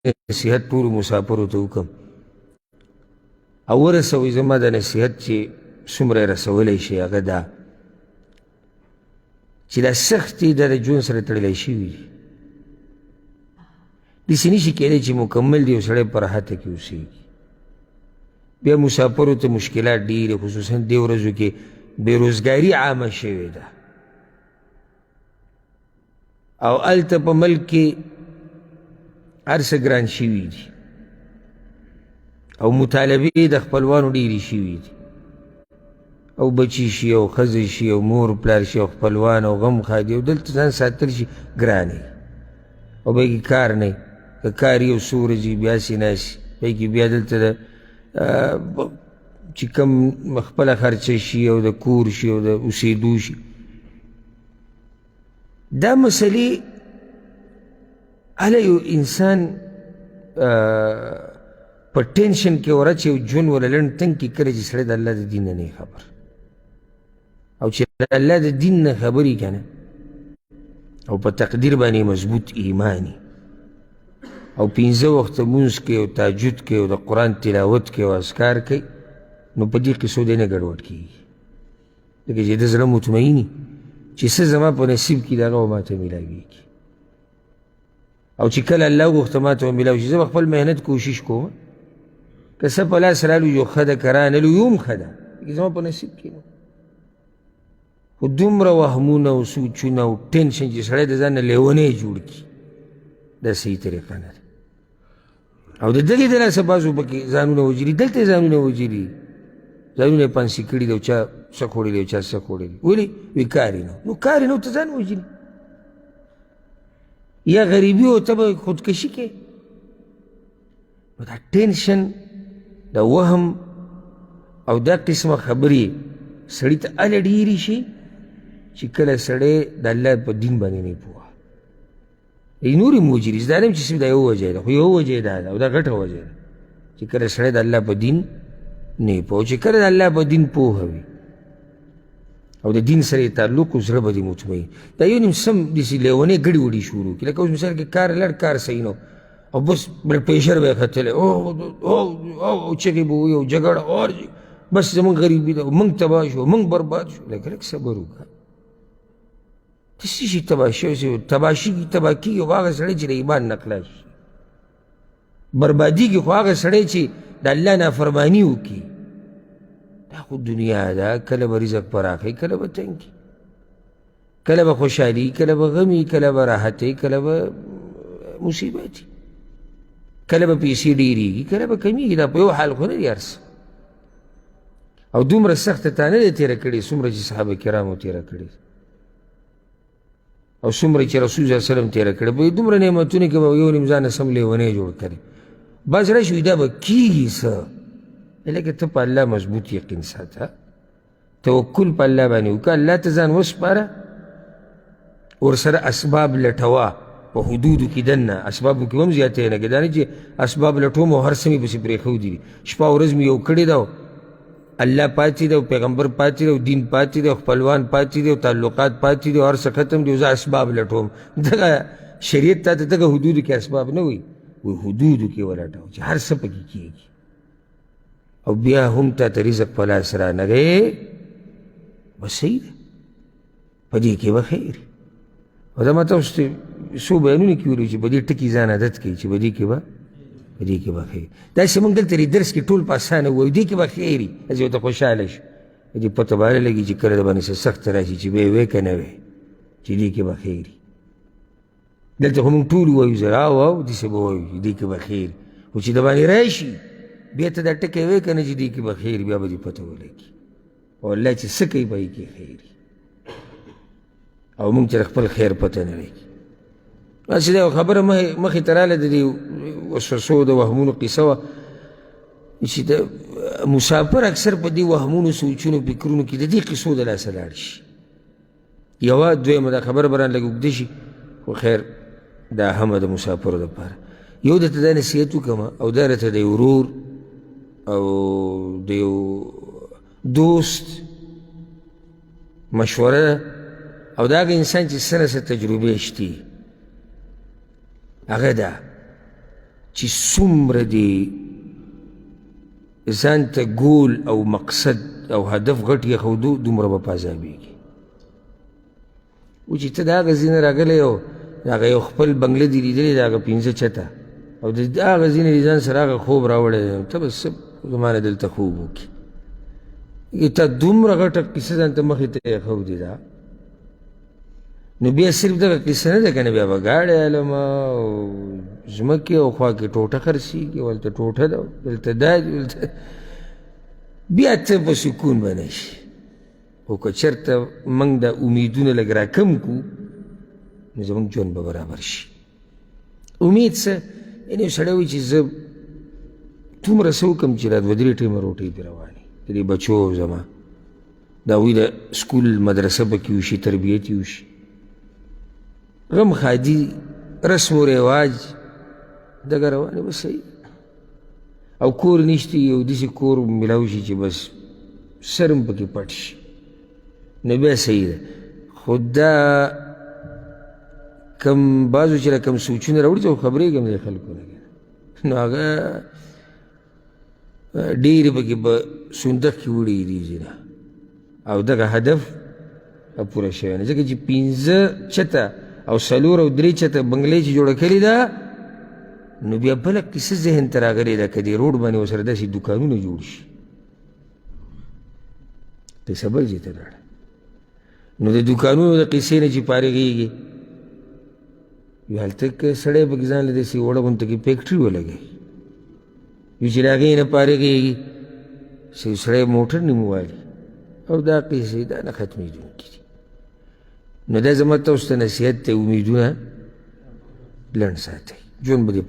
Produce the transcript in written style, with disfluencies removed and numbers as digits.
نصیحت ټولو مسافرو ته وکړم او ورسوئ زما د نصیحت چې څومره یې رسولی شي هغه دا چې دا سختې دا د ژوند سره تړلی شوي دي. داسې نشي کېدی چې مکمل دی یو سړی په راحته کې اوسېږي. بیا مسافرو ته مشکلات ډېرې خصوصا دې ورځو کې بېروزګاري عامه شوې ده او هلته په ملک کې هر څه ګران شوي دي او مطالبې د خپلوانو ډېرې شوي دي او بچي شي او ښځې شي او مور پلار شي او خپلوان او غم ښادي او دلته ځان ساتل شي ګران وي او بیا کې کار نه وي. که کار یو څو ورځې بیا سې ناست بیا کې بیا دلته د چې کوم خپله خرچه شي او د کور شي او د اوسېدو شي دا مسلې هله یو انسان په ټینشن کې ورچ یو ژوند ولا لنډ تنګ کې کله چې سړی د الله د دین نه نه خبر او چې د الله د دین نه خبر وي که نه او په تقدیر باندې مضبوط ایماني او 15 وخته لمونځ کوي او تهجد کوي او د قرآن تلاوت کوي او اذکار کوي نو په دې قصو دی نه ګډوډ کېږي ځکه چې د زړه مطمئني چې څه زما په نصیب کې د هغه به ماته میلاویږي او چې کله الله وغوښته ماته به میلاو شي زه به خپل محنت کوشش کوم که څه په لاس رالو یو ښه ده که رانهلو یو هم ښه ده لکه زما په نصیب کې نو خو دومره وهمونه او سوچونه او ټینشن چې سړی د ځان نه لیونی جوړ کړي دا صحیح طریقه نه ده او د دغې د لاسه بعضو پکې ځانونه وجري دلته یې ځانونه وجري ځانونه یې پانسي کړي دي او چا څه خوړي دي او چا څه خوړي دي ولې وی کار یې نه نو کار یې نه ته ځان وجري یا غریبي او ته به خودکشي کې نو دا ټینشن د وهم او دا قسمه خبرې سړي ته هله ډېرې شي چې کله سړی د الله په دین باندې نه پوه نور هم وجري دا نه چې صرف دا یو وجه ده خو یو وجه دا ده او دا غټه وجه ده چې کله سړی د الله په دین نه پوه چې کله د الله په دین پوهه وي او د دین سره یې تعلق و زړه به دې مطمئن دا یو نیم سم داسې لیونۍ ګډې وډې شروع کړي لکه اوس مثال کې کار لړ کار صحیح نه او بس بلډ پریشر به یې ختلی او چغې به وي او جګړه اور بس زمونږ غریبي ده موږ تباه شو موږ برباد شو لکه لږ صبر وکړه داسې شي تباه شوی تباه کېږي خو هغه سړی چې د ایمان نه خلاص شي بربادېږي خو هغه سړی چې د الله نافرماني وکړي دا خو دنیا ده کله به رزق پراخوي کله به تنګي کله به خوشحالي کله به غمي کله به راحتي کله به مصیبتي کله به پیسې ډېرېږي کله به کمیږي دا په یو حال خو نه دي هر څه او دومره سخته تا نه دی تېره کړې څومره چې صحابه کرامو تېره کړې او څومره چې رسول صلی وسلم تېره کړې په دومره نعمتونو کې به یو نیم ځانه سم لیونی جوړ کړي بس راشي دا به کېږي څه لکه ته په الله مضبوط یقین ساته توکل په الله باندې وکړه الله ته ځان وسپاره ورسره اسباب لټوه په حدودو کې دننه اسبابو کې هم زیاتی نه کړي دا نه چې اسباب لټوم او هر څه مې پسې پرېښودي دي شپه ورځ مې یو کړې ده الله پاتې ده او پیغمبر پاتې ده او دین پاتې ده او خپلوان پاتې دي او تعلقات پاتې دي او هر څه ختم دي او زه اسباب لټوم دغه شریعت تا ته دغه حدودو کې اسباب نه وي وی حدودو کې ولټوه چې هر څه پکې کېږي او بیا هم تا ته رزق په لاس رانغی بس صحیح ده په دې کې به خیر او دا ما تاسو ته څو بیانونه کې ویلي چې په دې ټکي ځان عادت کوي چې په دې کې به خیر داسې موږ دلته درس کې ټول په اسانه ووایو دې کې به خیر وي داسې ورته خوشحاله شو دې پته به لګي چې کله د باندې څه سخته راشي چې به یې وی که نه وی چې دې کې به خیر وي دلته خو موږ ټول ووایو زه او داسې به وایو چې دې کې به خیر خو چې د باندې راشي بیا ته دا ټکی وی که نه چې دې کې به خیر بیا به دې پته ولګي او الله چې څه کوي به یې کې خیر او موږ چې د خپل خیر پته نه لګي داسې دا یو خبره مخې ته راله د دې وسوسو د وهمونو قصه وه چې د مسافر اکثر په دې وهمونو سوچونو فکرونو کې د دې قصو د لاسه لاړ شي یوه دویمه دا خبره به رانه لږ اوږده شي خو خیر دا همه د مسافرو دپاره یو درته دا نصیحت وکړم او دا راته د یو ورور او د یو دوست مشوره ده او دا هغه انسان چې څه نه څه تجربې شتي هغه ده چې څومره دې ځان ته ګول او مقصد او هدف غټ یې دومره به په عذابېږي. و چې ته د هغه ځای نه راغلی او د هغه یو خپل بنګله دې لیدلې د هغه 15 چته او د هغه ځای نه دې ځان سره هغه خوب راوړی دی، ته به څه زما نه دلته خوب وکړي. تا دومره غټه قصه ځان ته مخې ته ایښودې ده، نو بیا صرف دغه قصه نه ده که نه، بیا به ګاډی علمه او ځمکې او خوا کې ټوټه خرڅېږي، ولته ټوټه ده، دلته دا دي، بیا ته په سکون به نه شي. خو که چېرته موږ دا امیدونه لږ راکم کړو نو زموږ ژوند به برابر شي. امید څه؟ یعنې یو سړی وایي چې زه دومره څه وکړم چې را 2-3 ټیمه روټۍ پرې روانې د دې بچو زما د هغوی د سکول مدرسه پکې وشي، تربیت یې وشي، غم ښادي رسم و رواج دغه روانې به صحیح، او کور نشته یو داسې کور میلاو شي چې بس سر هم پکې پټ شي، نو بیا صحیح ده. خو دا کم بعضو چې کم سوچونه راوړي ته خو خبرېږم د خلکو نه، نو هغه ډېرې پکې په صندوق کې وړي دي ځینه، او دغه هدف پوره شوی نه، ځکه چې 15 چته او 4 او 3 چته بنګلې چې جوړه کړې ده، نو بیا بله کیسه ذهن ته راغلې ده که دې روډ باندې ورسره داسې دوکانونه جوړ شي، قیصه بل ځای ته لاړه، نو د دوکانونو د قیسې نه چې فارغېږي، یو هلته که سړی پکې ځان له داسې وړه غونته کې فیکټري ولګوي، یو چې د هغې نه فارغېږي، یو سړی موټر نیمه والي، او دا قیسې دا نه ختمېدونکي دي. نو دا زما تاسو ته نصیحت دی، امیدونه لنډ ساتئ، ژوند به دې